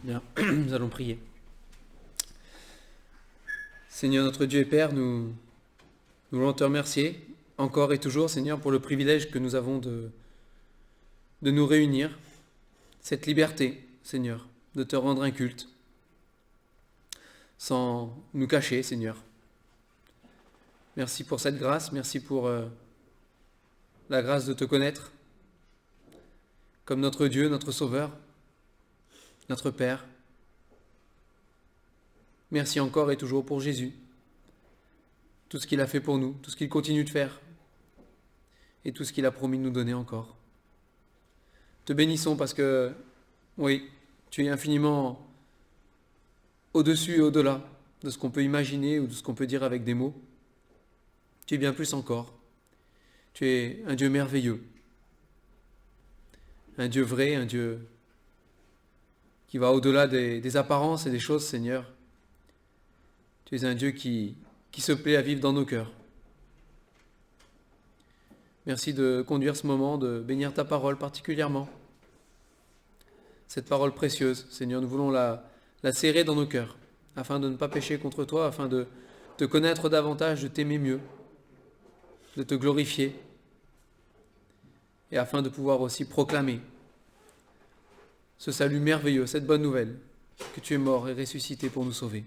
Bien, nous allons prier. Seigneur notre Dieu et Père, nous voulons te remercier encore et toujours, Seigneur, pour le privilège que nous avons de nous réunir, cette liberté, Seigneur, de te rendre un culte, sans nous cacher, Seigneur. Merci pour cette grâce, merci pour la grâce de te connaître comme notre Dieu, notre Sauveur, notre Père. Merci encore et toujours pour Jésus, tout ce qu'il a fait pour nous, tout ce qu'il continue de faire et tout ce qu'il a promis de nous donner encore. Te bénissons parce que, oui, tu es infiniment au-dessus et au-delà de ce qu'on peut imaginer ou de ce qu'on peut dire avec des mots. Tu es bien plus encore. Tu es un Dieu merveilleux, un Dieu vrai, un Dieu qui va au-delà des apparences et des choses, Seigneur. Tu es un Dieu qui se plaît à vivre dans nos cœurs. Merci de conduire ce moment, de bénir ta parole particulièrement. Cette parole précieuse, Seigneur, nous voulons la serrer dans nos cœurs, afin de ne pas pécher contre toi, afin de te connaître davantage, de t'aimer mieux, de te glorifier, et afin de pouvoir aussi proclamer ce salut merveilleux, cette bonne nouvelle, que tu es mort et ressuscité pour nous sauver.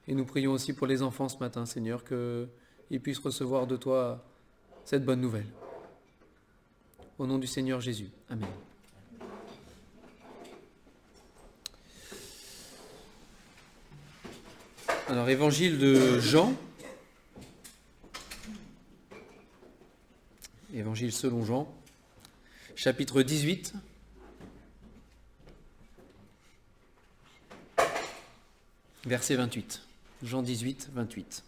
Et nous prions aussi pour les enfants ce matin, Seigneur, qu'ils puissent recevoir de toi cette bonne nouvelle. Au nom du Seigneur Jésus. Amen. Alors, évangile de Jean. Évangile selon Jean, chapitre 18. Verset 28. Jean 18, 28.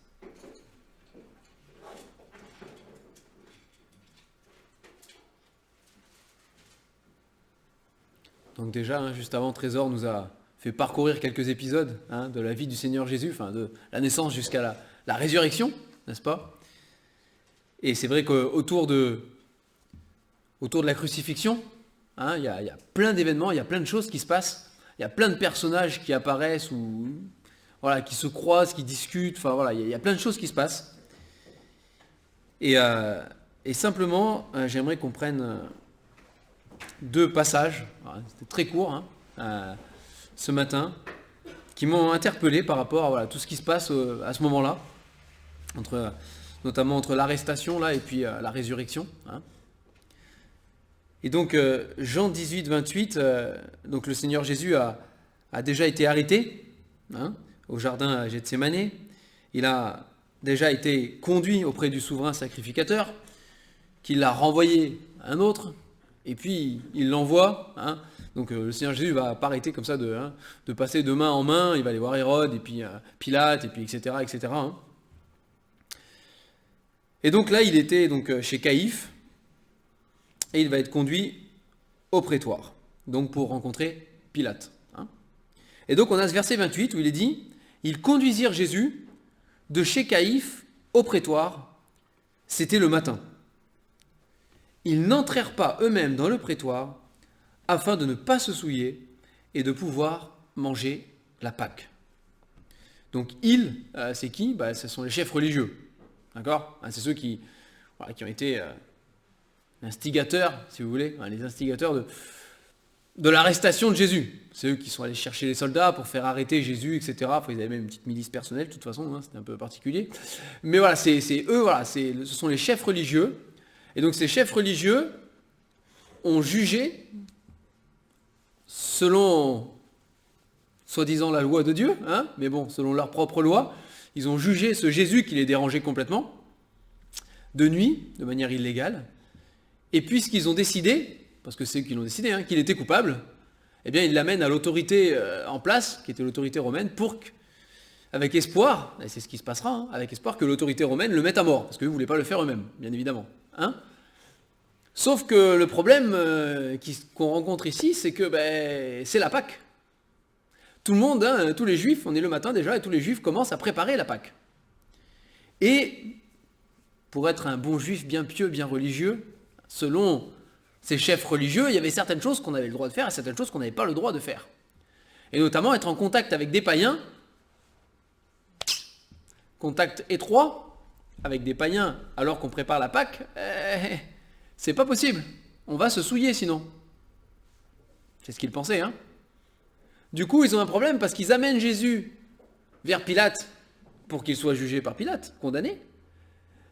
Donc déjà, juste avant, Trésor nous a fait parcourir quelques épisodes de la vie du Seigneur Jésus, de la naissance jusqu'à la résurrection, n'est-ce pas? Et c'est vrai qu'autour de la crucifixion, il y a plein d'événements, il y a plein de choses qui se passent, il y a plein de personnages qui apparaissent ou qui se croisent, qui discutent, il y a plein de choses qui se passent. Et simplement, j'aimerais qu'on prenne deux passages, c'était très court ce matin, qui m'ont interpellé par rapport à tout ce qui se passe à ce moment-là, notamment entre l'arrestation et puis la résurrection. Et donc Jean 18, 28, donc le Seigneur Jésus a déjà été arrêté au jardin à Gethsémanée. Il a déjà été conduit auprès du souverain sacrificateur, qui l'a renvoyé à un autre, et puis il l'envoie. Donc le Seigneur Jésus va pas arrêter comme ça de passer de main en main. Il va aller voir Hérode, et puis Pilate, et puis etc. etc. Et donc là, il était donc chez Caïphe, et il va être conduit au prétoire, donc pour rencontrer Pilate. Et donc on a ce verset 28 où il est dit « Ils conduisirent Jésus de chez Caïphe au prétoire, c'était le matin. Ils n'entrèrent pas eux-mêmes dans le prétoire, afin de ne pas se souiller et de pouvoir manger la Pâque. » Donc ils, c'est qui ? Ce sont les chefs religieux. D'accord ? C'est ceux qui ont été instigateurs, si vous voulez, les instigateurs de l'arrestation de Jésus. C'est eux qui sont allés chercher les soldats pour faire arrêter Jésus, etc. Ils avaient même une petite milice personnelle, de toute façon, c'était un peu particulier. Mais c'est eux, ce sont les chefs religieux. Et donc ces chefs religieux ont jugé, selon, soi-disant, la loi de Dieu, mais bon, selon leur propre loi, ils ont jugé ce Jésus qui les dérangeait complètement, de nuit, de manière illégale. Et puisqu'ils ont décidé, parce que c'est eux qui l'ont décidé, qu'il était coupable, eh bien ils l'amènent à l'autorité en place, qui était l'autorité romaine, avec espoir, et c'est ce qui se passera, avec espoir que l'autorité romaine le mette à mort, parce qu'eux ne voulaient pas le faire eux-mêmes, bien évidemment. Sauf que le problème qu'on rencontre ici, c'est que c'est la Pâque. Tout le monde, tous les Juifs, on est le matin déjà, et tous les Juifs commencent à préparer la Pâque. Et pour être un bon Juif bien pieux, bien religieux, selon ces chefs religieux, il y avait certaines choses qu'on avait le droit de faire et certaines choses qu'on n'avait pas le droit de faire. Et notamment être en contact avec des païens, contact étroit avec des païens alors qu'on prépare la Pâque, c'est pas possible. On va se souiller sinon. C'est ce qu'ils pensaient, hein. Du coup, ils ont un problème parce qu'ils amènent Jésus vers Pilate pour qu'il soit jugé par Pilate, condamné.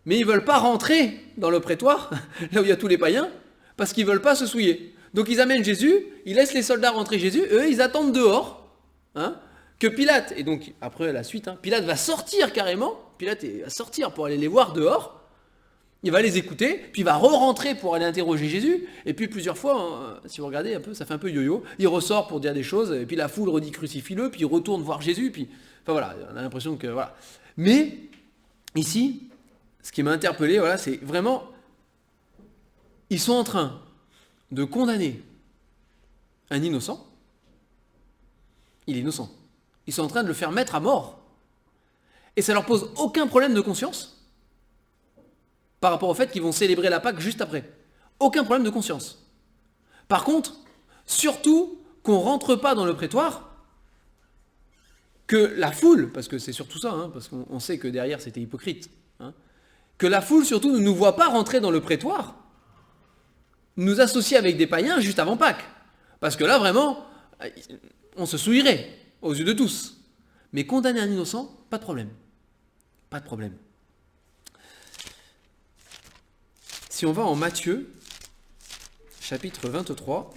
Mais ils ne veulent pas rentrer dans le prétoire, là où il y a tous les païens, parce qu'ils ne veulent pas se souiller. Donc ils amènent Jésus, ils laissent les soldats rentrer Jésus, eux ils attendent dehors, hein, que Pilate, et donc après la suite, hein, Pilate va sortir carrément, Pilate va sortir pour aller les voir dehors, il va les écouter, puis il va re-rentrer pour aller interroger Jésus, et puis plusieurs fois, si vous regardez un peu, ça fait un peu yo-yo, il ressort pour dire des choses, et puis la foule redit crucifie-le, puis il retourne voir Jésus, puis, enfin voilà, on a l'impression que, voilà. Mais, ici, ce qui m'a interpellé, voilà, c'est vraiment, ils sont en train de condamner un innocent, il est innocent, ils sont en train de le faire mettre à mort, et ça leur pose aucun problème de conscience, par rapport au fait qu'ils vont célébrer la Pâque juste après. Aucun problème de conscience. Par contre, surtout qu'on ne rentre pas dans le prétoire, que la foule, parce que c'est surtout ça, hein, parce qu'on sait que derrière c'était hypocrite, hein, que la foule surtout ne nous voit pas rentrer dans le prétoire, nous associer avec des païens juste avant Pâques. Parce que là vraiment, on se souillerait aux yeux de tous. Mais condamner un innocent, pas de problème. Pas de problème. Si on va en Matthieu, chapitre 23,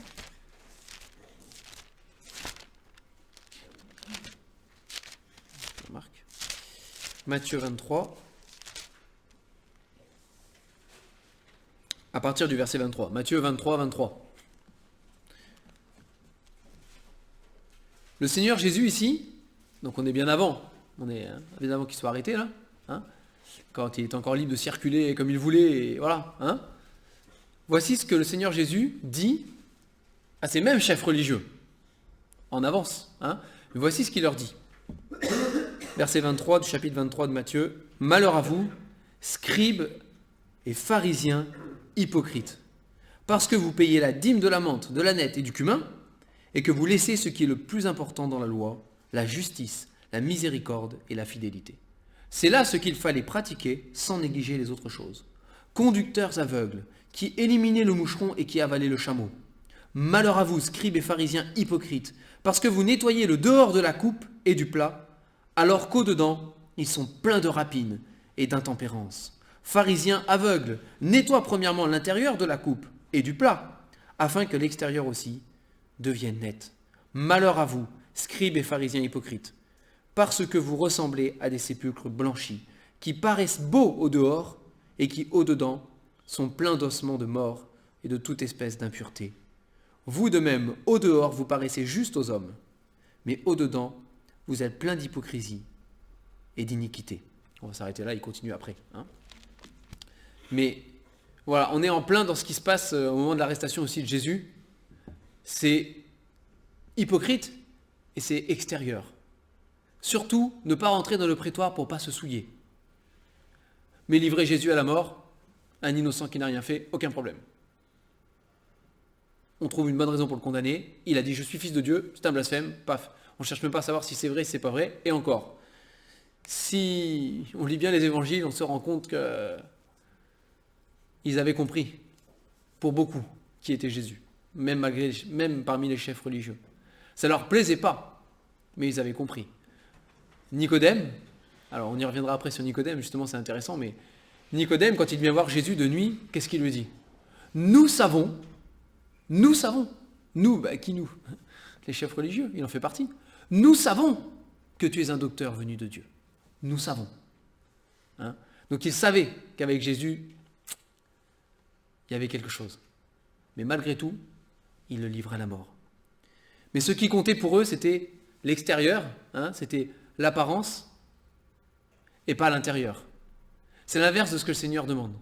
Matthieu 23, à partir du verset 23. Matthieu 23, 23. Le Seigneur Jésus ici, donc on est bien avant, on est bien avant qu'il soit arrêté là, hein, quand il est encore libre de circuler comme il voulait, et voilà. Hein. Voici ce que le Seigneur Jésus dit à ces mêmes chefs religieux, en avance. Hein. Voici ce qu'il leur dit. Verset 23 du chapitre 23 de Matthieu. « Malheur à vous, scribes et pharisiens hypocrites, parce que vous payez la dîme de la menthe, de l'âneth et du cumin, et que vous laissez ce qui est le plus important dans la loi, la justice, la miséricorde et la fidélité. C'est là ce qu'il fallait pratiquer sans négliger les autres choses. Conducteurs aveugles, qui éliminez le moucheron et qui avalez le chameau. Malheur à vous, scribes et pharisiens hypocrites, parce que vous nettoyez le dehors de la coupe et du plat, alors qu'au-dedans, ils sont pleins de rapine et d'intempérance. Pharisiens aveugles, nettoie premièrement l'intérieur de la coupe et du plat, afin que l'extérieur aussi devienne net. Malheur à vous, scribes et pharisiens hypocrites, parce que vous ressemblez à des sépulcres blanchis, qui paraissent beaux au dehors et qui au dedans sont pleins d'ossements de mort et de toute espèce d'impureté. Vous de même, au dehors, vous paraissez juste aux hommes, mais au dedans, vous êtes plein d'hypocrisie et d'iniquité. On va s'arrêter là, il continue après. Hein. Mais voilà, on est en plein dans ce qui se passe au moment de l'arrestation aussi de Jésus. C'est hypocrite et c'est extérieur. Surtout, ne pas rentrer dans le prétoire pour ne pas se souiller. Mais livrer Jésus à la mort, un innocent qui n'a rien fait, aucun problème. On trouve une bonne raison pour le condamner. Il a dit « je suis fils de Dieu », c'est un blasphème, paf. On ne cherche même pas à savoir si c'est vrai, si c'est pas vrai. Et encore, si on lit bien les évangiles, on se rend compte que ils avaient compris, pour beaucoup, qui était Jésus, même parmi les chefs religieux. Ça ne leur plaisait pas, mais ils avaient compris. Nicodème, alors on y reviendra après sur Nicodème, justement c'est intéressant, mais Nicodème, quand il vient voir Jésus de nuit, qu'est-ce qu'il lui dit ? Nous savons, nous, qui nous ? Les chefs religieux, il en fait partie. Nous savons que tu es un docteur venu de Dieu. Nous savons. Hein ? Donc ils savaient qu'avec Jésus, il y avait quelque chose. Mais malgré tout, il le livrait à la mort. Mais ce qui comptait pour eux, c'était l'extérieur, hein, c'était l'apparence, et pas l'intérieur. C'est l'inverse de ce que le Seigneur demande.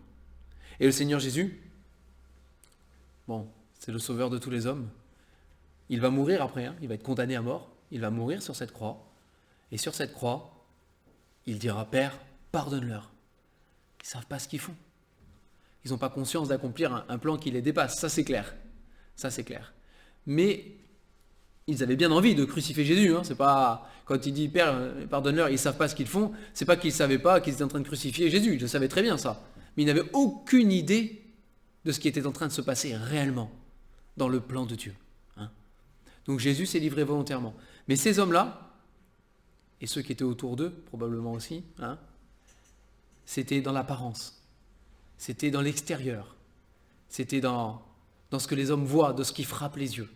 Et le Seigneur Jésus, bon, c'est le sauveur de tous les hommes. Il va mourir après, hein, il va être condamné à mort. Il va mourir sur cette croix. Et sur cette croix, il dira « Père, pardonne-leur. Ils ne savent pas ce qu'ils font. Ils n'ont pas conscience d'accomplir un plan qui les dépasse. » Ça, c'est clair. Ça, c'est clair. Mais ils avaient bien envie de crucifier Jésus. Hein. C'est pas quand il dit Père, pardonne-leur, ils ne savent pas ce qu'ils font. C'est pas qu'ils ne savaient pas qu'ils étaient en train de crucifier Jésus. Ils le savaient très bien ça. Mais ils n'avaient aucune idée de ce qui était en train de se passer réellement dans le plan de Dieu. Hein. Donc Jésus s'est livré volontairement. Mais ces hommes-là, et ceux qui étaient autour d'eux, probablement aussi, hein, c'était dans l'apparence. C'était dans l'extérieur. C'était dans ce que les hommes voient, de ce qui frappe les yeux.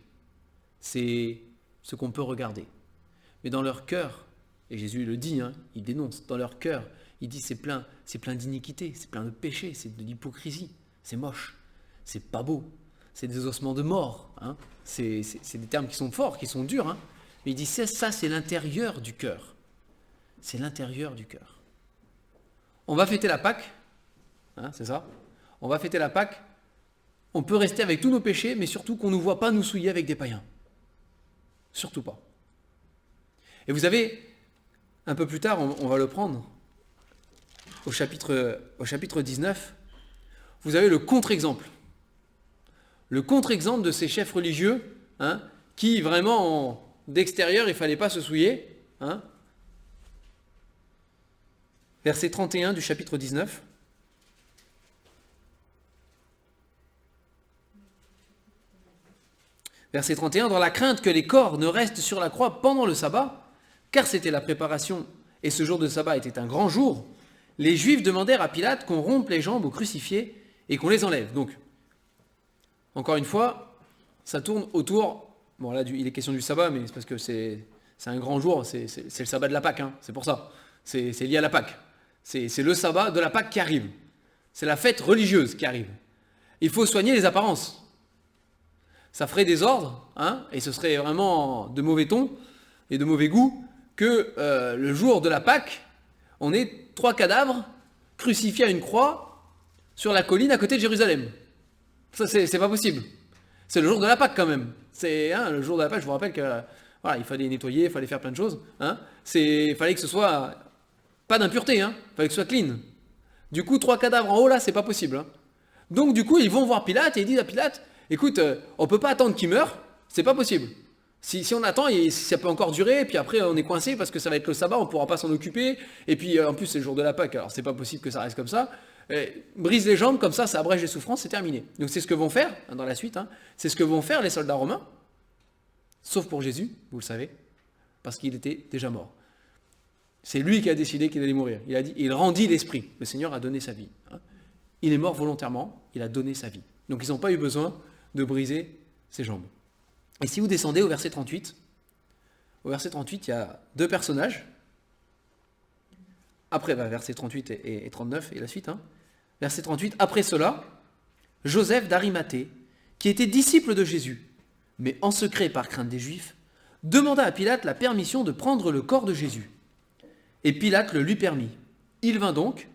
C'est ce qu'on peut regarder. Mais dans leur cœur, et Jésus le dit, hein, il dénonce, dans leur cœur, il dit c'est plein d'iniquité, c'est plein de péché, c'est de l'hypocrisie, c'est moche, c'est pas beau, c'est des ossements de mort. Hein. C'est des termes qui sont forts, qui sont durs. Hein. Mais il dit ça c'est l'intérieur du cœur. C'est l'intérieur du cœur. On va fêter la Pâque, hein, c'est ça. On va fêter la Pâque. On peut rester avec tous nos péchés, mais surtout qu'on ne nous voit pas nous souiller avec des païens. Surtout pas. Et vous avez, un peu plus tard, on va le prendre, au chapitre 19, vous avez le contre-exemple. Le contre-exemple de ces chefs religieux, hein, qui vraiment, d'extérieur, il ne fallait pas se souiller. Hein. Verset 31 du chapitre 19. Verset 31, dans la crainte que les corps ne restent sur la croix pendant le sabbat, car c'était la préparation, et ce jour de sabbat était un grand jour, les Juifs demandèrent à Pilate qu'on rompe les jambes aux crucifiés et qu'on les enlève. Donc, encore une fois, ça tourne autour, bon là il est question du sabbat, mais c'est parce que c'est un grand jour, c'est le sabbat de la Pâque, hein, c'est pour ça, c'est lié à la Pâque. C'est le sabbat de la Pâque qui arrive, c'est la fête religieuse qui arrive. Il faut soigner les apparences. Ça ferait désordre, hein, et ce serait vraiment de mauvais ton et de mauvais goût que le jour de la Pâque, on ait 3 cadavres crucifiés à une croix sur la colline à côté de Jérusalem. Ça, c'est pas possible. C'est le jour de la Pâque quand même. C'est le jour de la Pâque, je vous rappelle que voilà, il fallait nettoyer, il fallait faire plein de choses. Hein. Il fallait que ce soit pas d'impureté, hein, il fallait que ce soit clean. Du coup, 3 cadavres en haut là, c'est pas possible. Hein. Donc du coup, ils vont voir Pilate et ils disent à Pilate, écoute, on ne peut pas attendre qu'il meure, c'est pas possible. Si on attend, ça peut encore durer, et puis après on est coincé parce que ça va être le sabbat, on ne pourra pas s'en occuper, et puis en plus c'est le jour de la Pâque, alors c'est pas possible que ça reste comme ça. Brise les jambes, comme ça abrège les souffrances, c'est terminé. Donc c'est ce que vont faire, dans la suite, hein, c'est ce que vont faire les soldats romains, sauf pour Jésus, vous le savez, parce qu'il était déjà mort. C'est lui qui a décidé qu'il allait mourir. Il a dit, il rendit l'esprit, le Seigneur a donné sa vie. Hein. Il est mort volontairement, il a donné sa vie. Donc ils n'ont pas eu besoin de briser ses jambes. Et si vous descendez au verset 38, il y a 2 personnages. Après, verset 38 et 39 et la suite. Hein. Verset 38, après cela, Joseph d'Arimathée, qui était disciple de Jésus, mais en secret par crainte des Juifs, demanda à Pilate la permission de prendre le corps de Jésus. Et Pilate le lui permit. Il vint donc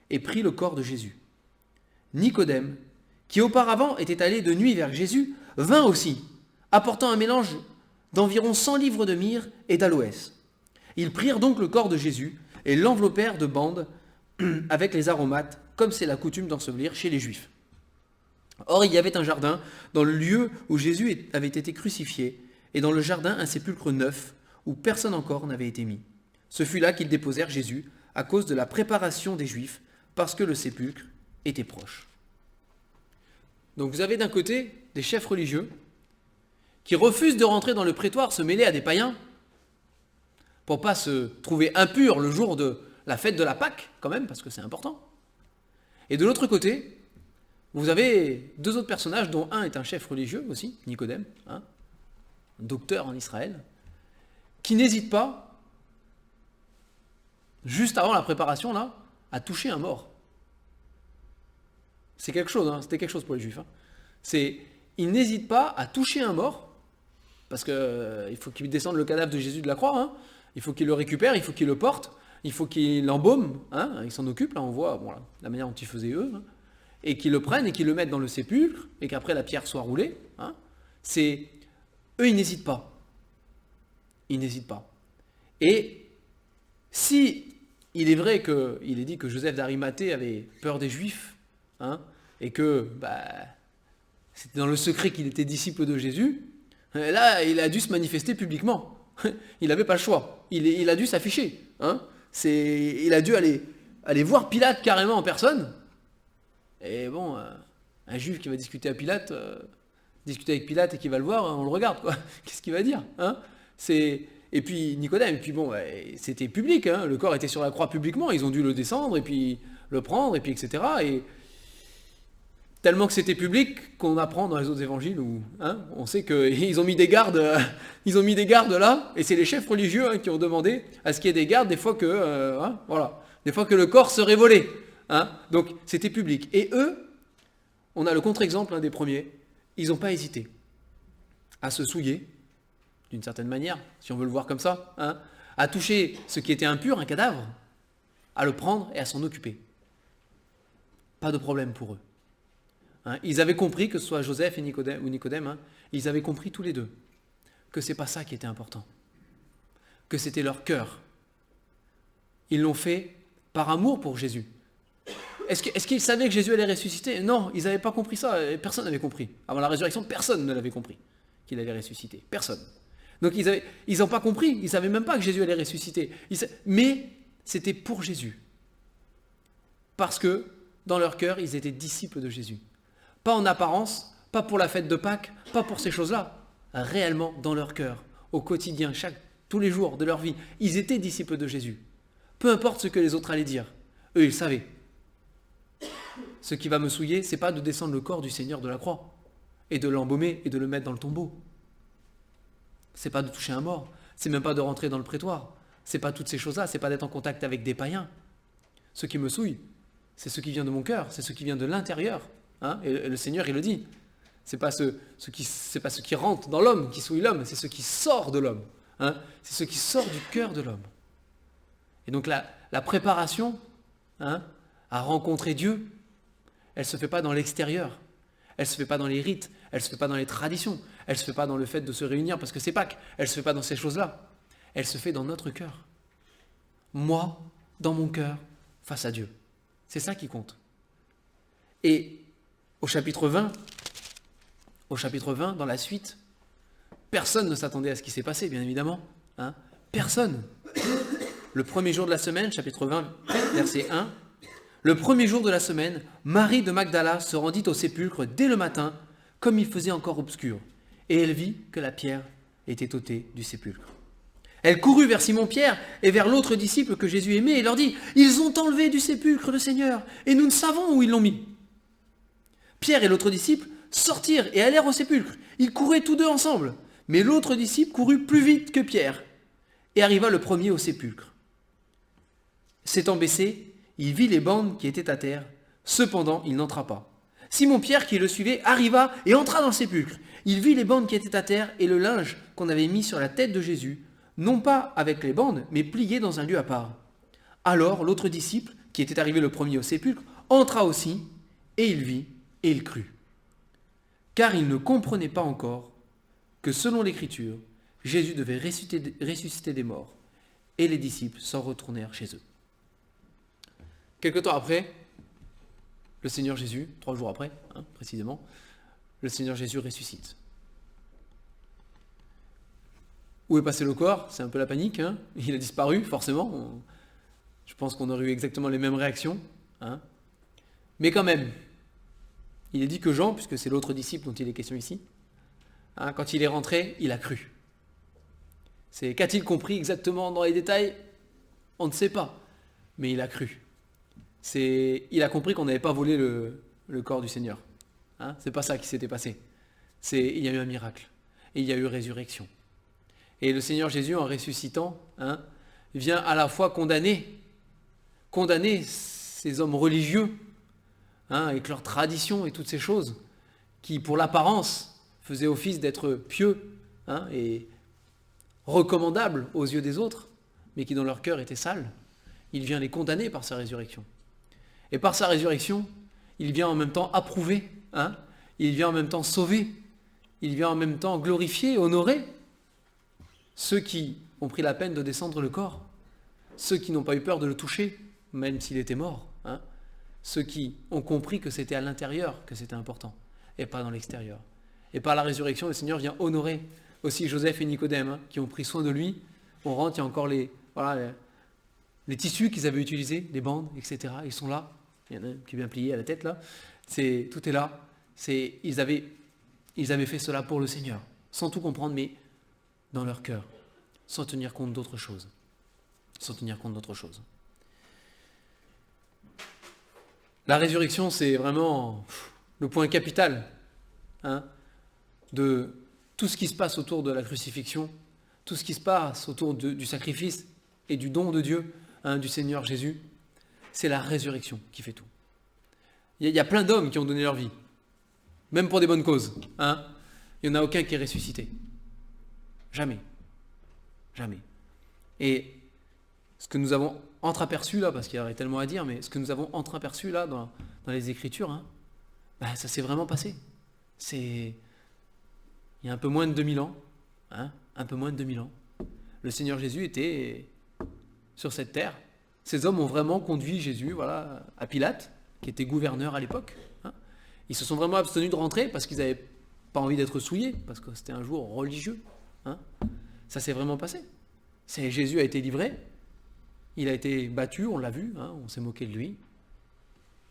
et prit le corps de Jésus. Nicodème, qui auparavant était allé de nuit vers Jésus, vint aussi, apportant un mélange d'environ 100 livres de myrrhe et d'aloès. Ils prirent donc le corps de Jésus et l'enveloppèrent de bandes avec les aromates, comme c'est la coutume d'ensevelir chez les Juifs. Or, il y avait un jardin dans le lieu où Jésus avait été crucifié, et dans le jardin un sépulcre neuf, où personne encore n'avait été mis. Ce fut là qu'ils déposèrent Jésus, à cause de la préparation des Juifs, parce que le sépulcre était proche. Donc vous avez d'un côté des chefs religieux qui refusent de rentrer dans le prétoire, se mêler à des païens, pour ne pas se trouver impurs le jour de la fête de la Pâque, quand même, parce que c'est important. Et de l'autre côté, vous avez 2 autres personnages, dont un est un chef religieux aussi, Nicodème, hein, un docteur en Israël, qui n'hésite pas, juste avant la préparation, là, à toucher un mort. C'est quelque chose, hein, c'était quelque chose pour les Juifs. Hein. Il n'hésite pas à toucher un mort, parce qu'il faut qu'il descende le cadavre de Jésus de la croix, hein. Il faut qu'il le récupère, il faut qu'il le porte, il faut qu'il l'embaume, hein, il s'en occupe, là on voit bon, la manière dont ils faisaient eux, hein, et qu'ils le prennent et qu'ils le mettent dans le sépulcre, et qu'après la pierre soit roulée. Hein. Eux, ils n'hésitent pas. Ils n'hésitent pas. Et si il est vrai qu'il est dit que Joseph d'Arimathée avait peur des Juifs, hein, et que c'était dans le secret qu'il était disciple de Jésus, Et là, il a dû se manifester publiquement. Il n'avait pas le choix. Il a dû s'afficher. Hein. Il a dû aller voir Pilate carrément en personne. Et bon, un juif qui va discuter avec Pilate et qui va le voir, on le regarde, quoi. Qu'est-ce qu'il va dire, hein? Et puis Nicodème, et puis bon, c'était public, hein. Le corps était sur la croix publiquement, ils ont dû le descendre et puis le prendre, et puis etc. Et tellement que c'était public qu'on apprend dans les autres évangiles où, hein, on sait qu'ils ont mis des gardes, là, et c'est les chefs religieux, hein, qui ont demandé à ce qu'il y ait des gardes des fois que, hein, voilà, des fois que le corps serait volé, hein. Donc c'était public. Et eux, on a le contre-exemple, des premiers, ils n'ont pas hésité à se souiller, d'une certaine manière, si on veut le voir comme ça, hein, à toucher ce qui était impur, un cadavre, à le prendre et à s'en occuper. Pas de problème pour eux. Hein, ils avaient compris, que ce soit Joseph et Nicodème, hein, ils avaient compris tous les deux que c'est pas ça qui était important, que c'était leur cœur. Ils l'ont fait par amour pour Jésus. Est-ce qu'ils savaient que Jésus allait ressusciter? Non, ils n'avaient pas compris ça, personne n'avait compris. Avant la résurrection, personne ne l'avait compris qu'il allait ressusciter, personne. Donc ils n'ont pas compris, ils ne savaient même pas que Jésus allait ressusciter. Mais c'était pour Jésus. Parce que dans leur cœur, ils étaient disciples de Jésus. Pas en apparence, pas pour la fête de Pâques, pas pour ces choses-là. Réellement dans leur cœur, au quotidien, tous les jours de leur vie, ils étaient disciples de Jésus. Peu importe ce que les autres allaient dire, eux ils savaient. Ce qui va me souiller, c'est pas de descendre le corps du Seigneur de la croix et de l'embaumer et de le mettre dans le tombeau. C'est pas de toucher un mort, c'est même pas de rentrer dans le prétoire, c'est pas toutes ces choses-là, c'est pas d'être en contact avec des païens. Ce qui me souille, c'est ce qui vient de mon cœur, c'est ce qui vient de l'intérieur. Hein, et le Seigneur, il le dit. C'est pas ce qui rentre dans l'homme qui souille l'homme, c'est ce qui sort de l'homme. Hein, c'est ce qui sort du cœur de l'homme. Et donc la préparation, hein, à rencontrer Dieu, elle ne se fait pas dans l'extérieur, elle ne se fait pas dans les rites, elle ne se fait pas dans les traditions, elle ne se fait pas dans le fait de se réunir parce que c'est Pâques, elle ne se fait pas dans ces choses-là, elle se fait dans notre cœur. Moi, dans mon cœur, face à Dieu. C'est ça qui compte. Et au chapitre 20, dans la suite, personne ne s'attendait à ce qui s'est passé, bien évidemment. Hein, personne. Le premier jour de la semaine, chapitre 20, verset 1, le premier jour de la semaine, Marie de Magdala se rendit au sépulcre dès le matin, comme il faisait encore obscur, et elle vit que la pierre était ôtée du sépulcre. Elle courut vers Simon-Pierre et vers l'autre disciple que Jésus aimait et leur dit « Ils ont enlevé du sépulcre le Seigneur, et nous ne savons où ils l'ont mis. » Pierre et l'autre disciple sortirent et allèrent au sépulcre. Ils couraient tous deux ensemble, mais l'autre disciple courut plus vite que Pierre et arriva le premier au sépulcre. S'étant baissé, il vit les bandes qui étaient à terre, cependant il n'entra pas. Simon-Pierre, qui le suivait, arriva et entra dans le sépulcre. Il vit les bandes qui étaient à terre et le linge qu'on avait mis sur la tête de Jésus, non pas avec les bandes, mais plié dans un lieu à part. Alors l'autre disciple, qui était arrivé le premier au sépulcre, entra aussi, et il vit, et il crut. Car il ne comprenait pas encore que selon l'Écriture, Jésus devait ressusciter des morts, et les disciples s'en retournèrent chez eux. Quelque temps après, le Seigneur Jésus, 3 jours après, précisément, le Seigneur Jésus ressuscite. Où est passé le corps? C'est un peu la panique, hein, il a disparu, forcément. Je pense qu'on aurait eu exactement les mêmes réactions. Hein. Mais quand même, il est dit que Jean, puisque c'est l'autre disciple dont il est question ici, hein, quand il est rentré, il a cru. Qu'a-t-il compris exactement dans les détails? On ne sait pas, mais il a cru. Il a compris qu'on n'avait pas volé le corps du Seigneur. Hein, c'est pas ça qui s'était passé. Il y a eu un miracle, et il y a eu résurrection. Et le Seigneur Jésus, en ressuscitant, hein, vient à la fois condamner ces hommes religieux, hein, avec leurs traditions et toutes ces choses, qui pour l'apparence faisaient office d'être pieux, hein, et recommandables aux yeux des autres, mais qui dans leur cœur étaient sales. Il vient les condamner par sa résurrection. Et par sa résurrection, il vient en même temps approuver, hein, il vient en même temps sauver, il vient en même temps glorifier, honorer ceux qui ont pris la peine de descendre le corps, ceux qui n'ont pas eu peur de le toucher, même s'il était mort, hein, ceux qui ont compris que c'était à l'intérieur que c'était important, et pas dans l'extérieur. Et par la résurrection, le Seigneur vient honorer aussi Joseph et Nicodème, hein, qui ont pris soin de lui. On rentre, il y a encore les tissus qu'ils avaient utilisés, les bandes, etc. Ils sont là. Il y en a un qui est bien plié à la tête là. Tout est là. Ils avaient fait cela pour le Seigneur, sans tout comprendre, mais dans leur cœur, sans tenir compte d'autre chose. La résurrection, c'est vraiment le point capital, hein, de tout ce qui se passe autour de la crucifixion, tout ce qui se passe autour du sacrifice et du don de Dieu, hein, du Seigneur Jésus. C'est la résurrection qui fait tout. Il y a plein d'hommes qui ont donné leur vie, même pour des bonnes causes. Hein. Il n'y en a aucun qui est ressuscité. Jamais. Et ce que nous avons entreaperçu là, parce qu'il y aurait tellement à dire, mais ce que nous avons entreaperçu là dans les Écritures, hein, ça s'est vraiment passé. Il y a un peu moins de 2000 ans, hein, le Seigneur Jésus était sur cette terre. Ces hommes ont vraiment conduit Jésus, à Pilate, qui était gouverneur à l'époque. Hein. Ils se sont vraiment abstenus de rentrer parce qu'ils n'avaient pas envie d'être souillés, parce que c'était un jour religieux. Hein. Ça s'est vraiment passé. Jésus a été livré, il a été battu, on l'a vu, hein, on s'est moqué de lui.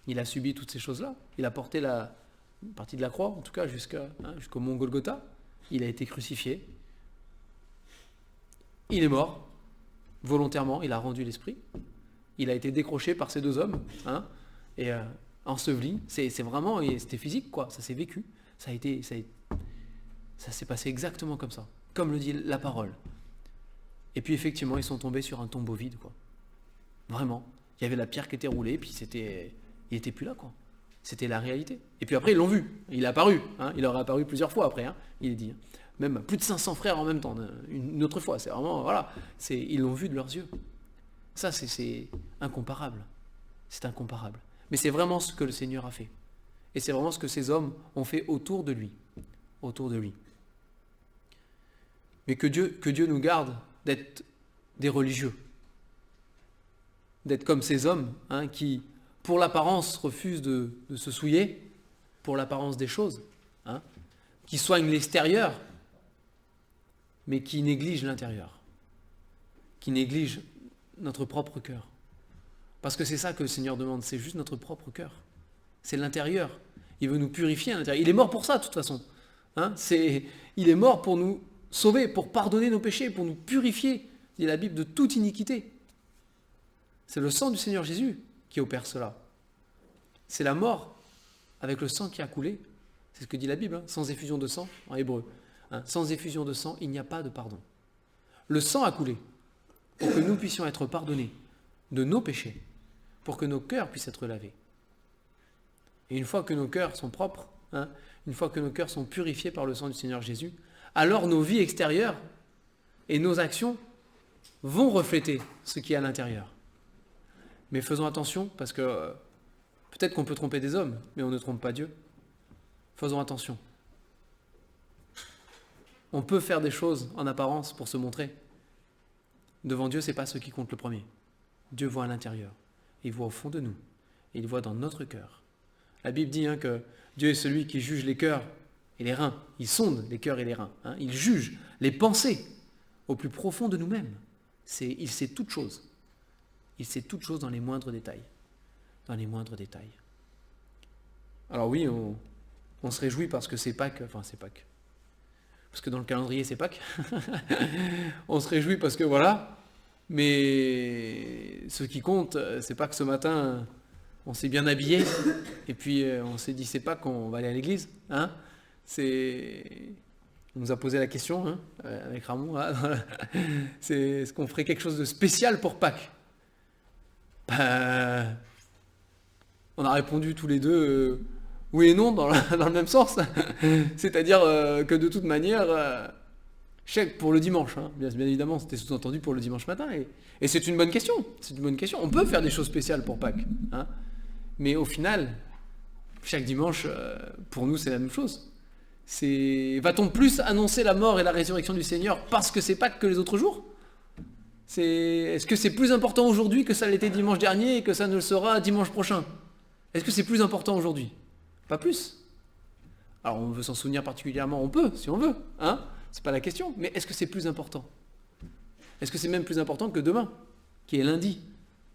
Il a subi toutes ces choses-là. Il a porté une partie de la croix, en tout cas jusqu'au mont Golgotha. Il a été crucifié. Il est mort, volontairement, il a rendu l'esprit. Il a été décroché par ces deux hommes, hein, et enseveli. C'est vraiment, c'était physique, quoi. Ça s'est vécu. Ça s'est passé exactement comme ça, comme le dit la parole. Et puis effectivement, ils sont tombés sur un tombeau vide, quoi. Vraiment. Il y avait la pierre qui était roulée, puis il était plus là, quoi. C'était la réalité. Et puis après, ils l'ont vu. Il est apparu. Hein. Il leur est apparu plusieurs fois après, hein, il est dit. Même plus de 500 frères en même temps, une autre fois. C'est vraiment, ils l'ont vu de leurs yeux. Ça, c'est incomparable. C'est incomparable. Mais c'est vraiment ce que le Seigneur a fait. Et c'est vraiment ce que ces hommes ont fait autour de lui. Mais que Dieu nous garde d'être des religieux. D'être comme ces hommes, hein, qui, pour l'apparence, refusent de se souiller, pour l'apparence des choses, hein, qui soignent l'extérieur, mais qui négligent l'intérieur, qui négligent notre propre cœur. Parce que c'est ça que le Seigneur demande, c'est juste notre propre cœur. C'est l'intérieur. Il veut nous purifier à l'intérieur. Il est mort pour ça, de toute façon. Hein, il est mort pour nous sauver, pour pardonner nos péchés, pour nous purifier, dit la Bible, de toute iniquité. C'est le sang du Seigneur Jésus qui opère cela. C'est la mort avec le sang qui a coulé. C'est ce que dit la Bible, hein, sans effusion de sang, en hébreu. Hein, sans effusion de sang, il n'y a pas de pardon. Le sang a coulé pour que nous puissions être pardonnés de nos péchés, pour que nos cœurs puissent être lavés. Et une fois que nos cœurs sont propres, hein, une fois que nos cœurs sont purifiés par le sang du Seigneur Jésus, alors nos vies extérieures et nos actions vont refléter ce qui est à l'intérieur. Mais faisons attention, parce que peut-être qu'on peut tromper des hommes, mais on ne trompe pas Dieu. Faisons attention. On peut faire des choses en apparence pour se montrer. Devant Dieu, ce n'est pas ce qui compte le premier. Dieu voit à l'intérieur. Il voit au fond de nous. Et il voit dans notre cœur. La Bible dit, hein, que Dieu est celui qui juge les cœurs et les reins. Il sonde les cœurs et les reins. Hein. Il juge les pensées au plus profond de nous-mêmes. Il sait toutes choses. Il sait toutes choses dans les moindres détails. Dans les moindres détails. Alors oui, on se réjouit parce que c'est Pâques. Enfin, c'est Pâques. Parce que dans le calendrier, c'est Pâques. On se réjouit parce que voilà. Mais ce qui compte, c'est pas que ce matin, on s'est bien habillé. Et puis, on s'est dit, c'est Pâques, on va aller à l'église. Hein. On nous a posé la question, hein, avec Ramon. Là, est-ce qu'on ferait quelque chose de spécial pour Pâques? On a répondu tous les deux oui et non dans le même sens. C'est-à-dire que de toute manière, chèque pour le dimanche, hein, bien évidemment, c'était sous-entendu pour le dimanche matin. Et c'est une bonne question. C'est une bonne question. On peut faire des choses spéciales pour Pâques. Hein, mais au final, chaque dimanche, pour nous, c'est la même chose. Va-t-on plus annoncer la mort et la résurrection du Seigneur parce que c'est Pâques que les autres jours? Est-ce que c'est plus important aujourd'hui que ça l'était dimanche dernier et que ça ne le sera dimanche prochain? Est-ce que c'est plus important aujourd'hui? Pas plus. Alors on veut s'en souvenir particulièrement, on peut, si on veut. Hein, c'est pas la question. Mais est-ce que c'est plus important? Est-ce que c'est même plus important que demain, qui est lundi?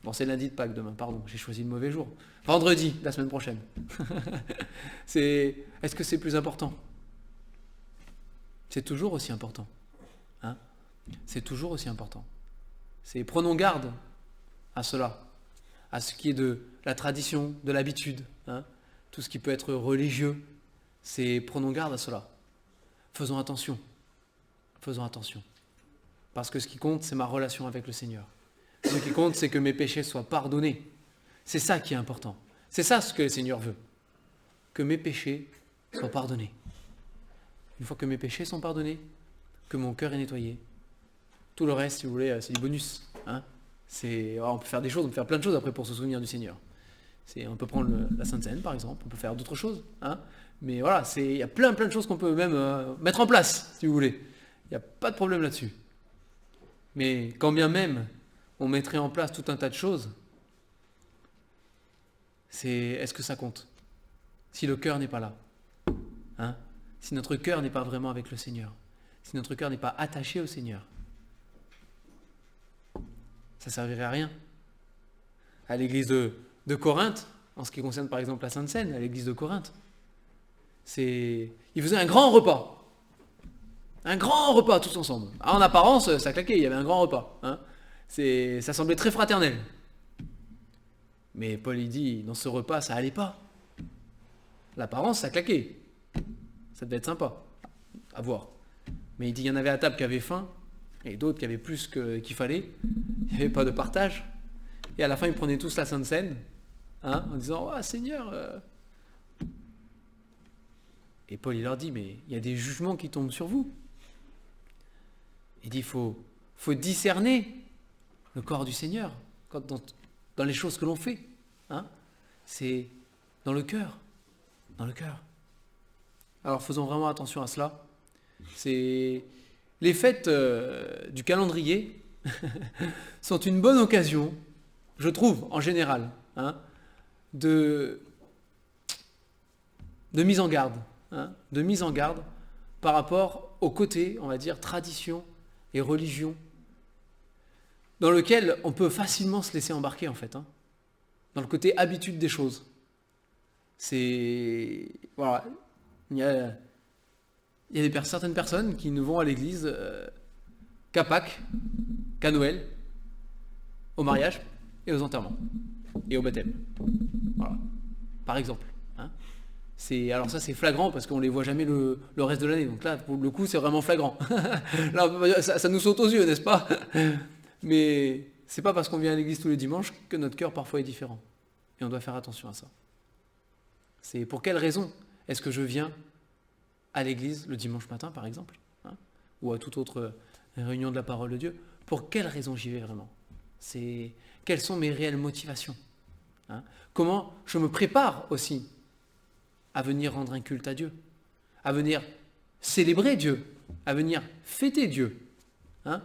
Bon, c'est lundi de Pâques demain, pardon, j'ai choisi le mauvais jour. Vendredi, la semaine prochaine. Est-ce que c'est plus important? C'est toujours aussi important. Hein? C'est toujours aussi important. Prenons garde à cela, à ce qui est de la tradition, de l'habitude, hein? Tout ce qui peut être religieux. Prenons garde à cela. Faisons attention. Faisons attention. Parce que ce qui compte, c'est ma relation avec le Seigneur. Ce qui compte, c'est que mes péchés soient pardonnés. C'est ça qui est important. C'est ça ce que le Seigneur veut. Que mes péchés soient pardonnés. Une fois que mes péchés sont pardonnés, que mon cœur est nettoyé, tout le reste, si vous voulez, c'est du bonus. Hein? On peut faire des choses, on peut faire plein de choses après pour se souvenir du Seigneur. On peut prendre la Sainte Seine, par exemple, on peut faire d'autres choses. Hein? Mais voilà, il y a plein de choses qu'on peut même mettre en place, si vous voulez. Il n'y a pas de problème là-dessus. Mais quand bien même on mettrait en place tout un tas de choses, est-ce que ça compte? Si le cœur n'est pas là, hein? Si notre cœur n'est pas vraiment avec le Seigneur, si notre cœur n'est pas attaché au Seigneur, ça ne servirait à rien. À l'église de Corinthe, en ce qui concerne par exemple la Sainte Seine, à l'église de Corinthe, ils faisaient un grand repas. Un grand repas tous ensemble. En apparence, ça claquait, il y avait un grand repas. Hein? Ça semblait très fraternel. Mais Paul, il dit, dans ce repas, ça allait pas. L'apparence, ça claquait. Ça devait être sympa à voir. Mais il dit, il y en avait à table qui avaient faim, et d'autres qui avaient plus qu'il fallait. Il n'y avait pas de partage. Et à la fin, ils prenaient tous la Sainte Seine, hein, en disant, oh, Seigneur. Et Paul, il leur dit, mais il y a des jugements qui tombent sur vous. Il dit, il faut discerner le corps du Seigneur dans les choses que l'on fait. Hein? C'est dans le cœur. Dans le cœur. Alors faisons vraiment attention à cela. Les fêtes du calendrier sont une bonne occasion, je trouve, en général, hein, de mise en garde. Hein, de mise en garde par rapport au côté, on va dire, tradition et religion, dans lequel on peut facilement se laisser embarquer, en fait. Hein, dans le côté habitude des choses. Voilà. Il y a certaines personnes qui ne vont à l'église qu'à Pâques, qu'à Noël, au mariage et aux enterrements. Et au baptême. Voilà. Par exemple. Hein. Alors ça, c'est flagrant parce qu'on ne les voit jamais le reste de l'année. Donc là, pour le coup, c'est vraiment flagrant. Là, ça nous saute aux yeux, n'est-ce pas? Mais c'est pas parce qu'on vient à l'église tous les dimanches que notre cœur parfois est différent. Et on doit faire attention à ça. C'est pour quelle raison est-ce que je viens à l'église le dimanche matin, par exemple, hein, ou à toute autre réunion de la parole de Dieu? Pour quelle raison j'y vais vraiment? Quelles sont mes réelles motivations? Hein? Comment je me prépare aussi à venir rendre un culte à Dieu, à venir célébrer Dieu, à venir fêter Dieu. Hein?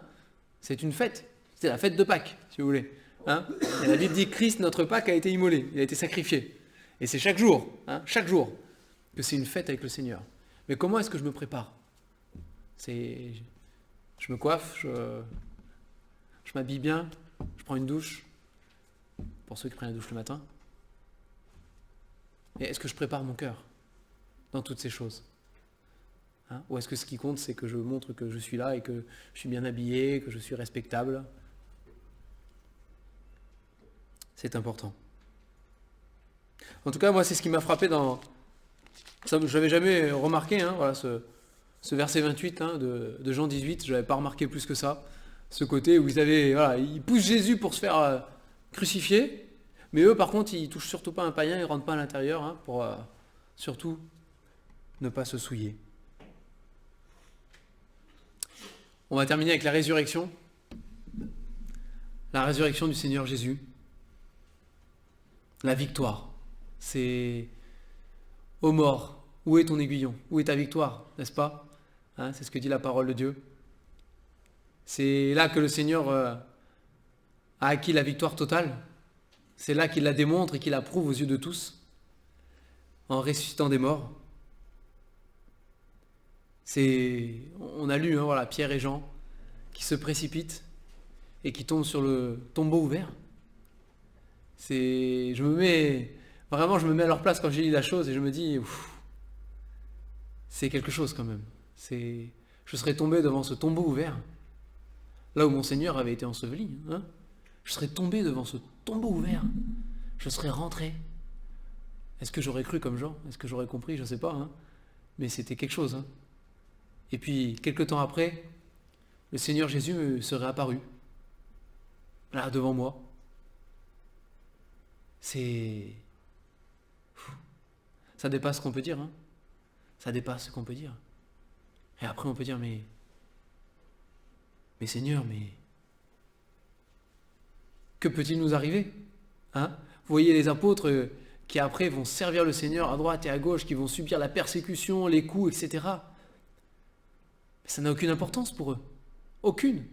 C'est une fête, c'est la fête de Pâques, si vous voulez. Hein? Et la Bible dit que Christ, notre Pâques, a été immolé, il a été sacrifié. Et c'est chaque jour, que c'est une fête avec le Seigneur. Mais comment est-ce que je me prépare? Je me coiffe, je m'habille bien, je prends une douche, pour ceux qui prennent la douche le matin. Et est-ce que je prépare mon cœur dans toutes ces choses? Hein? Ou est-ce que ce qui compte, c'est que je montre que je suis là et que je suis bien habillé, que je suis respectable? C'est important. En tout cas, moi, c'est ce qui m'a frappé ça, je n'avais jamais remarqué, hein, voilà, ce verset 28 hein, de Jean 18, je n'avais pas remarqué plus que ça. Ce côté où ils poussent Jésus pour se faire crucifier, mais eux, par contre, ils touchent surtout pas un païen, ils ne rentrent pas à l'intérieur, hein, pour surtout ne pas se souiller. On va terminer avec la résurrection. La résurrection du Seigneur Jésus. La victoire. C'est ô mort, où est ton aiguillon? Où est ta victoire, n'est-ce pas? Hein, c'est ce que dit la parole de Dieu. C'est là que le Seigneur a acquis la victoire totale. C'est là qu'il la démontre et qu'il la prouve aux yeux de tous, en ressuscitant des morts. On a lu, voilà, Pierre et Jean qui se précipitent et qui tombent sur le tombeau ouvert. Je me mets à leur place quand j'ai lu la chose et je me dis, c'est quelque chose quand même. Je serais tombé devant ce tombeau ouvert, là où mon Seigneur avait été enseveli. Je serais tombé devant ce tombeau ouvert. Je serais rentré. Est-ce que j'aurais cru comme Jean? Est-ce que j'aurais compris? Je ne sais pas. Mais c'était quelque chose. Et puis, quelques temps après, le Seigneur Jésus me serait apparu, là, devant moi. Ça dépasse ce qu'on peut dire. Ça dépasse ce qu'on peut dire. Et après, on peut dire, mais Seigneur, que peut-il nous arriver? Vous voyez les apôtres qui après vont servir le Seigneur à droite et à gauche, qui vont subir la persécution, les coups, etc. Mais ça n'a aucune importance pour eux. Aucune.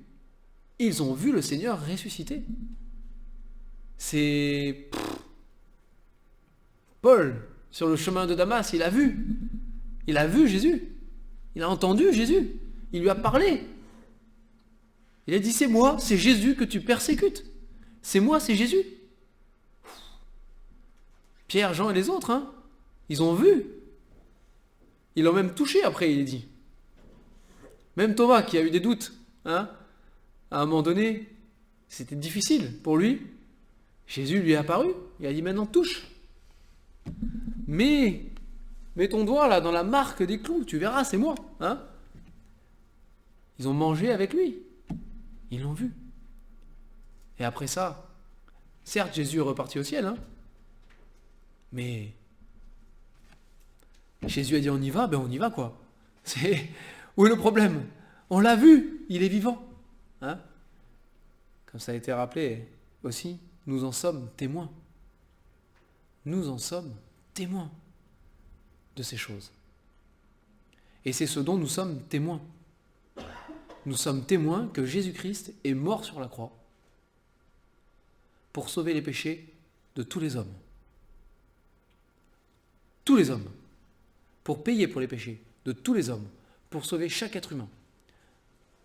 Ils ont vu le Seigneur ressusciter. C'est Paul, sur le chemin de Damas, il a vu. Il a vu Jésus. Il a entendu Jésus. Il lui a parlé. Il a dit, c'est moi, c'est Jésus que tu persécutes. C'est moi, c'est Jésus. Pierre, Jean et les autres, ils ont vu. Ils l'ont même touché après, il est dit. Même Thomas, qui a eu des doutes, à un moment donné, c'était difficile pour lui. Jésus lui est apparu. Il a dit, maintenant touche. Mais mets ton doigt là dans la marque des clous, tu verras, c'est moi. Ils ont mangé avec lui. Ils l'ont vu. Et après ça, certes, Jésus est reparti au ciel, mais Jésus a dit on y va, on y va quoi. Où est le problème? On l'a vu, il est vivant. Comme ça a été rappelé aussi, nous en sommes témoins. Nous en sommes témoins de ces choses. Et c'est ce dont nous sommes témoins. Nous sommes témoins que Jésus-Christ est mort sur la croix pour sauver les péchés de tous les hommes. Tous les hommes. Pour payer pour les péchés de tous les hommes. Pour sauver chaque être humain.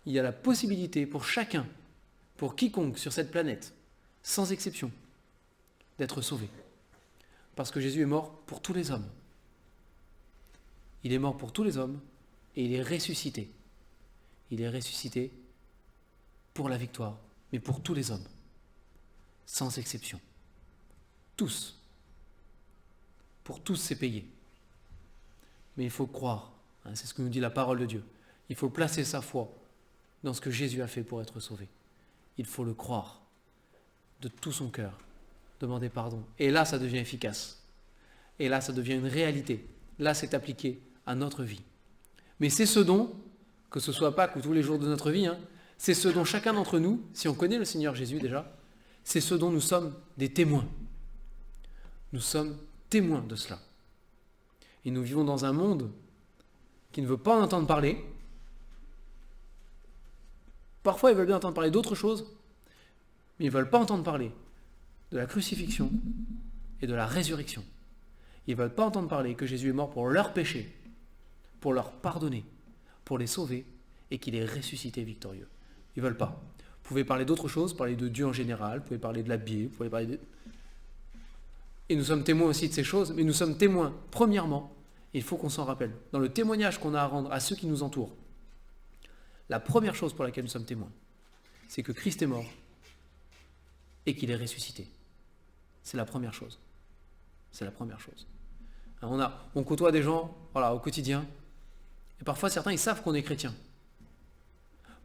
Il y a la possibilité pour chacun, pour quiconque sur cette planète, sans exception, d'être sauvé. Parce que Jésus est mort pour tous les hommes. Il est mort pour tous les hommes et il est ressuscité. Il est ressuscité pour la victoire, mais pour tous les hommes, sans exception. Tous. Pour tous, c'est payé. Mais il faut croire, c'est ce que nous dit la parole de Dieu. Il faut placer sa foi dans ce que Jésus a fait pour être sauvé. Il faut le croire de tout son cœur, demander pardon. Et là, ça devient efficace. Et là, ça devient une réalité. Là, c'est appliqué à notre vie. Mais c'est ce dont, que ce soit Pâques ou tous les jours de notre vie, c'est ce dont chacun d'entre nous, si on connaît le Seigneur Jésus déjà, c'est ce dont nous sommes des témoins. Nous sommes témoins de cela. Et nous vivons dans un monde qui ne veut pas en entendre parler. Parfois, ils veulent bien entendre parler d'autres choses, mais ils ne veulent pas entendre parler de la crucifixion et de la résurrection. Ils ne veulent pas entendre parler que Jésus est mort pour leurs péchés, pour leur pardonner, pour les sauver, et qu'il est ressuscité victorieux. Ils ne veulent pas. Vous pouvez parler d'autres choses, parler de Dieu en général, vous pouvez parler de la Bible, vous pouvez parler de... Et nous sommes témoins aussi de ces choses, mais nous sommes témoins, premièrement, et il faut qu'on s'en rappelle, dans le témoignage qu'on a à rendre à ceux qui nous entourent. La première chose pour laquelle nous sommes témoins, c'est que Christ est mort et qu'il est ressuscité. C'est la première chose. C'est la première chose. Alors on côtoie des gens au quotidien, et parfois certains ils savent qu'on est chrétien.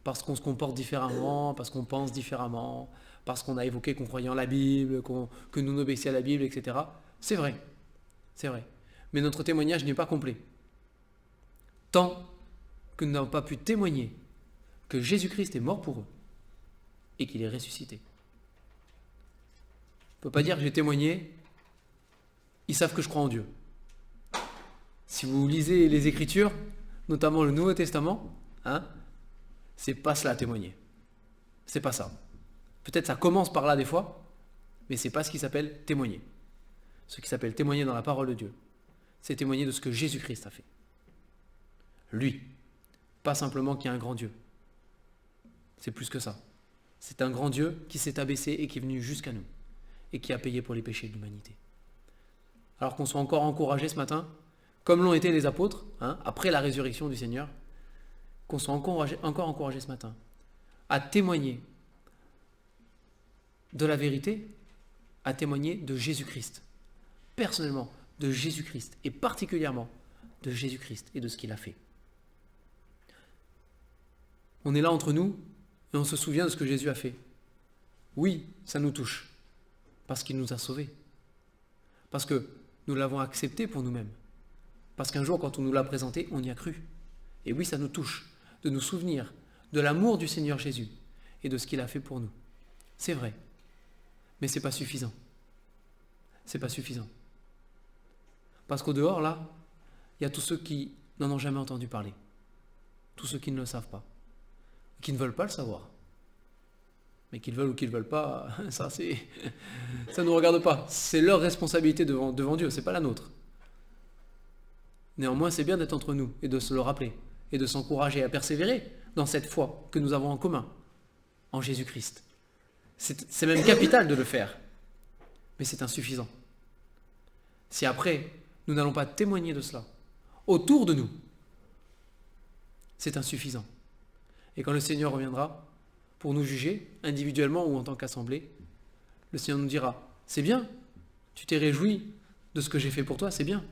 Parce qu'on se comporte différemment, parce qu'on pense différemment, parce qu'on a évoqué qu'on croyait en la Bible, que nous obéissions à la Bible, etc. C'est vrai. C'est vrai. Mais notre témoignage n'est pas complet. Tant que nous n'avons pas pu témoigner que Jésus-Christ est mort pour eux et qu'il est ressuscité. On ne peut pas dire que j'ai témoigné, ils savent que je crois en Dieu. Si vous lisez les Écritures, notamment le Nouveau Testament, c'est pas cela témoigner. C'est pas ça. Peut-être ça commence par là des fois, mais c'est pas ce qui s'appelle témoigner. Ce qui s'appelle témoigner dans la parole de Dieu, c'est témoigner de ce que Jésus-Christ a fait. Lui. pas simplement qu'il y a un grand Dieu. C'est plus que ça. C'est un grand Dieu qui s'est abaissé et qui est venu jusqu'à nous et qui a payé pour les péchés de l'humanité. Alors qu'on soit encore encouragés ce matin, comme l'ont été les apôtres, après la résurrection du Seigneur, qu'on soit encore encouragés ce matin à témoigner de la vérité, à témoigner de Jésus-Christ. Personnellement, de Jésus-Christ, et particulièrement de Jésus-Christ et de ce qu'il a fait. On est là entre nous et on se souvient de ce que Jésus a fait. Oui, ça nous touche, parce qu'il nous a sauvés, parce que nous l'avons accepté pour nous-mêmes, parce qu'un jour, quand on nous l'a présenté, on y a cru. Et oui, ça nous touche de nous souvenir de l'amour du Seigneur Jésus et de ce qu'il a fait pour nous. C'est vrai, mais ce n'est pas suffisant. C'est pas suffisant. Parce qu'au dehors, là, il y a tous ceux qui n'en ont jamais entendu parler. Tous ceux qui ne le savent pas. Qui ne veulent pas le savoir. Mais qu'ils veulent ou qu'ils ne veulent pas, ça ne nous regarde pas. C'est leur responsabilité devant Dieu, c'est pas la nôtre. Néanmoins, c'est bien d'être entre nous et de se le rappeler et de s'encourager à persévérer dans cette foi que nous avons en commun en Jésus-Christ. C'est même capital de le faire, mais c'est insuffisant. Si après, nous n'allons pas témoigner de cela autour de nous, c'est insuffisant. Et quand le Seigneur reviendra pour nous juger, individuellement ou en tant qu'assemblée, le Seigneur nous dira, c'est bien, tu t'es réjoui de ce que j'ai fait pour toi, c'est bien.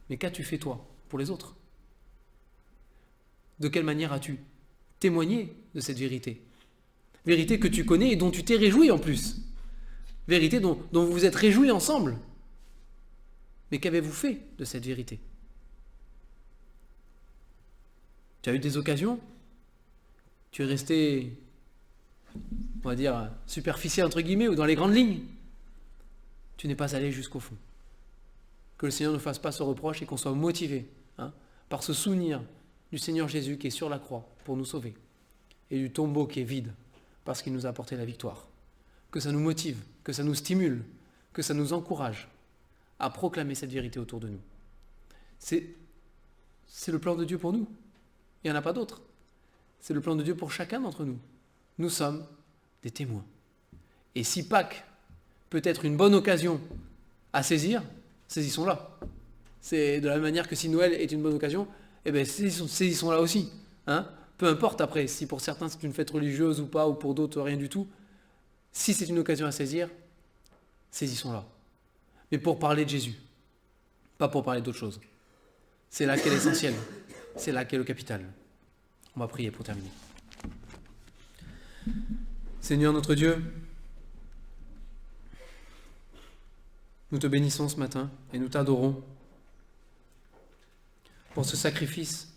Mais qu'as-tu fait toi pour les autres? De quelle manière as-tu témoigné de cette vérité? Vérité que tu connais et dont tu t'es réjoui en plus. Vérité dont vous vous êtes réjouis ensemble. Mais qu'avez-vous fait de cette vérité? Tu as eu des occasions? Tu es resté, on va dire, superficiel entre guillemets, ou dans les grandes lignes? Tu n'es pas allé jusqu'au fond. Que le Seigneur ne fasse pas ce reproche et qu'on soit motivé par ce souvenir du Seigneur Jésus qui est sur la croix pour nous sauver et du tombeau qui est vide parce qu'il nous a apporté la victoire. Que ça nous motive, que ça nous stimule, que ça nous encourage à proclamer cette vérité autour de nous. C'est le plan de Dieu pour nous. Il n'y en a pas d'autre. C'est le plan de Dieu pour chacun d'entre nous. Nous sommes des témoins. Et si Pâques peut être une bonne occasion à saisir, saisissons-la. C'est de la même manière que si Noël est une bonne occasion, eh bien saisissons-la aussi. Peu importe après, si pour certains c'est une fête religieuse ou pas, ou pour d'autres rien du tout. Si c'est une occasion à saisir, saisissons-la. Mais pour parler de Jésus, pas pour parler d'autre chose. C'est là qu'est l'essentiel, c'est là qu'est le capital. On va prier pour terminer. Seigneur notre Dieu, nous te bénissons ce matin et nous t'adorons pour ce sacrifice,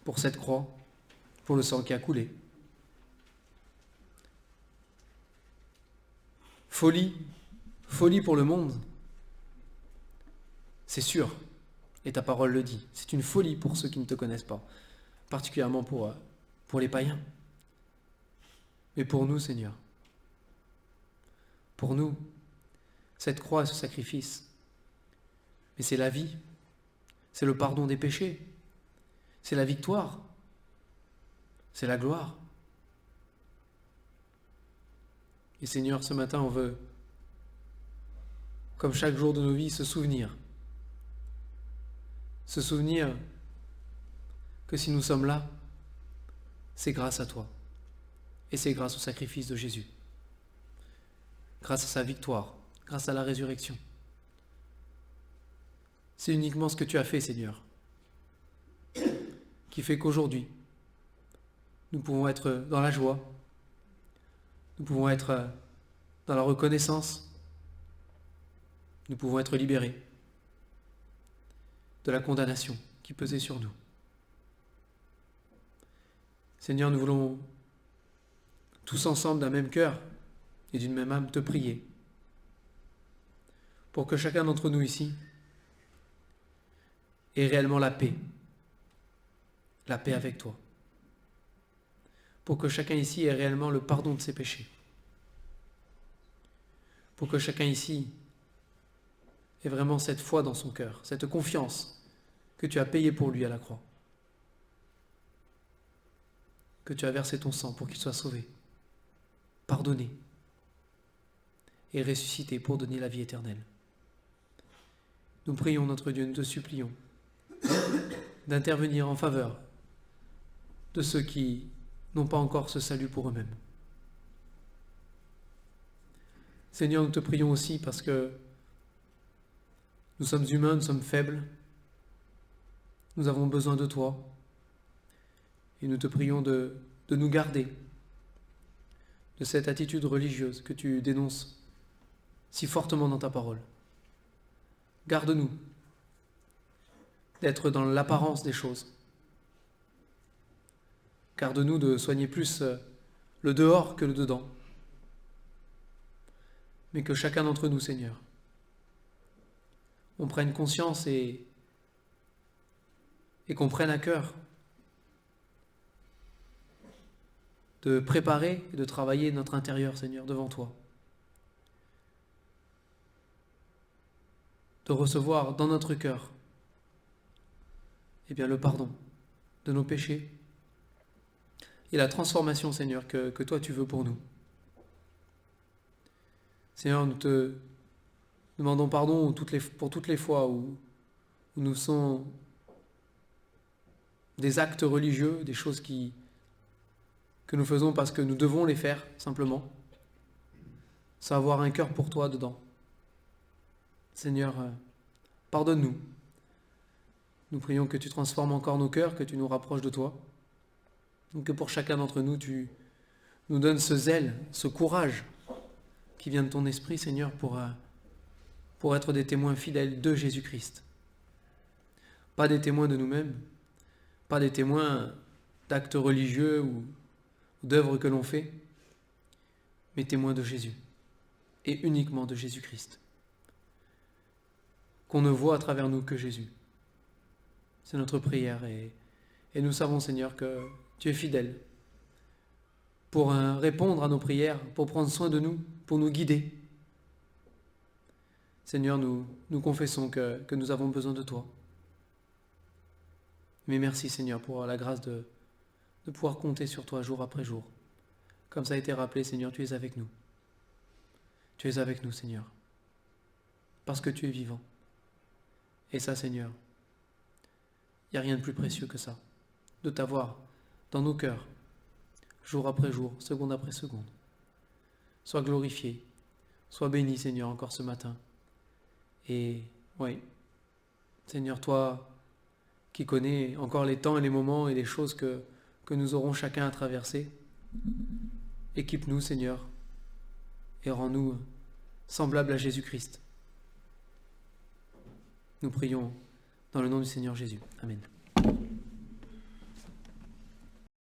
pour cette croix, pour le sang qui a coulé. Folie pour le monde, c'est sûr, et ta parole le dit. C'est une folie pour ceux qui ne te connaissent pas, particulièrement pour les païens. Mais pour nous, Seigneur, pour nous, cette croix et ce sacrifice, mais c'est la vie, c'est le pardon des péchés, c'est la victoire, c'est la gloire. Et Seigneur, ce matin, on veut, comme chaque jour de nos vies, se souvenir que si nous sommes là, c'est grâce à toi. Et c'est grâce au sacrifice de Jésus. Grâce à sa victoire, grâce à la résurrection. C'est uniquement ce que tu as fait, Seigneur, qui fait qu'aujourd'hui, nous pouvons être dans la joie, nous pouvons être dans la reconnaissance, nous pouvons être libérés de la condamnation qui pesait sur nous. Seigneur, nous voulons tous ensemble d'un même cœur et d'une même âme te prier pour que chacun d'entre nous ici ait réellement la paix avec toi, pour que chacun ici ait réellement le pardon de ses péchés, pour que chacun ici ait vraiment cette foi dans son cœur, cette confiance que tu as payé pour lui à la croix, que tu as versé ton sang pour qu'il soit sauvé, pardonné et ressuscité pour donner la vie éternelle. Nous prions notre Dieu, nous te supplions d'intervenir en faveur de ceux qui n'ont pas encore ce salut pour eux-mêmes. Seigneur, nous te prions aussi parce que nous sommes humains, nous sommes faibles, nous avons besoin de toi et nous te prions de nous garder de cette attitude religieuse que tu dénonces si fortement dans ta parole. Garde-nous d'être dans l'apparence des choses. Garde-nous de soigner plus le dehors que le dedans. Mais que chacun d'entre nous, Seigneur, on prenne conscience et qu'on prenne à cœur de préparer et de travailler notre intérieur, Seigneur, devant toi. De recevoir dans notre cœur le pardon de nos péchés et la transformation, Seigneur, que toi tu veux pour nous. Seigneur, nous te demandons pardon pour toutes les fois où nous faisons des actes religieux, des choses que nous faisons parce que nous devons les faire, simplement, sans avoir un cœur pour toi dedans. Seigneur, pardonne-nous. Nous prions que tu transformes encore nos cœurs, que tu nous rapproches de toi. Donc que pour chacun d'entre nous, tu nous donnes ce zèle, ce courage qui vient de ton esprit, Seigneur, pour être des témoins fidèles de Jésus-Christ. Pas des témoins de nous-mêmes, pas des témoins d'actes religieux ou d'œuvres que l'on fait, mais témoins de Jésus, et uniquement de Jésus-Christ. Qu'on ne voit à travers nous que Jésus. C'est notre prière et nous savons, Seigneur, que tu es fidèle pour répondre à nos prières, pour prendre soin de nous, pour nous guider. Seigneur, nous confessons que nous avons besoin de toi. Mais merci, Seigneur, pour la grâce de pouvoir compter sur toi jour après jour. Comme ça a été rappelé, Seigneur, tu es avec nous. Tu es avec nous, Seigneur, parce que tu es vivant. Et ça, Seigneur, il n'y a rien de plus précieux que ça, de t'avoir dans nos cœurs, jour après jour, seconde après seconde. Sois glorifié, sois béni, Seigneur, encore ce matin. Et oui, Seigneur, toi qui connais encore les temps et les moments et les choses que nous aurons chacun à traverser, équipe-nous, Seigneur, et rends-nous semblables à Jésus-Christ. Nous prions dans le nom du Seigneur Jésus. Amen.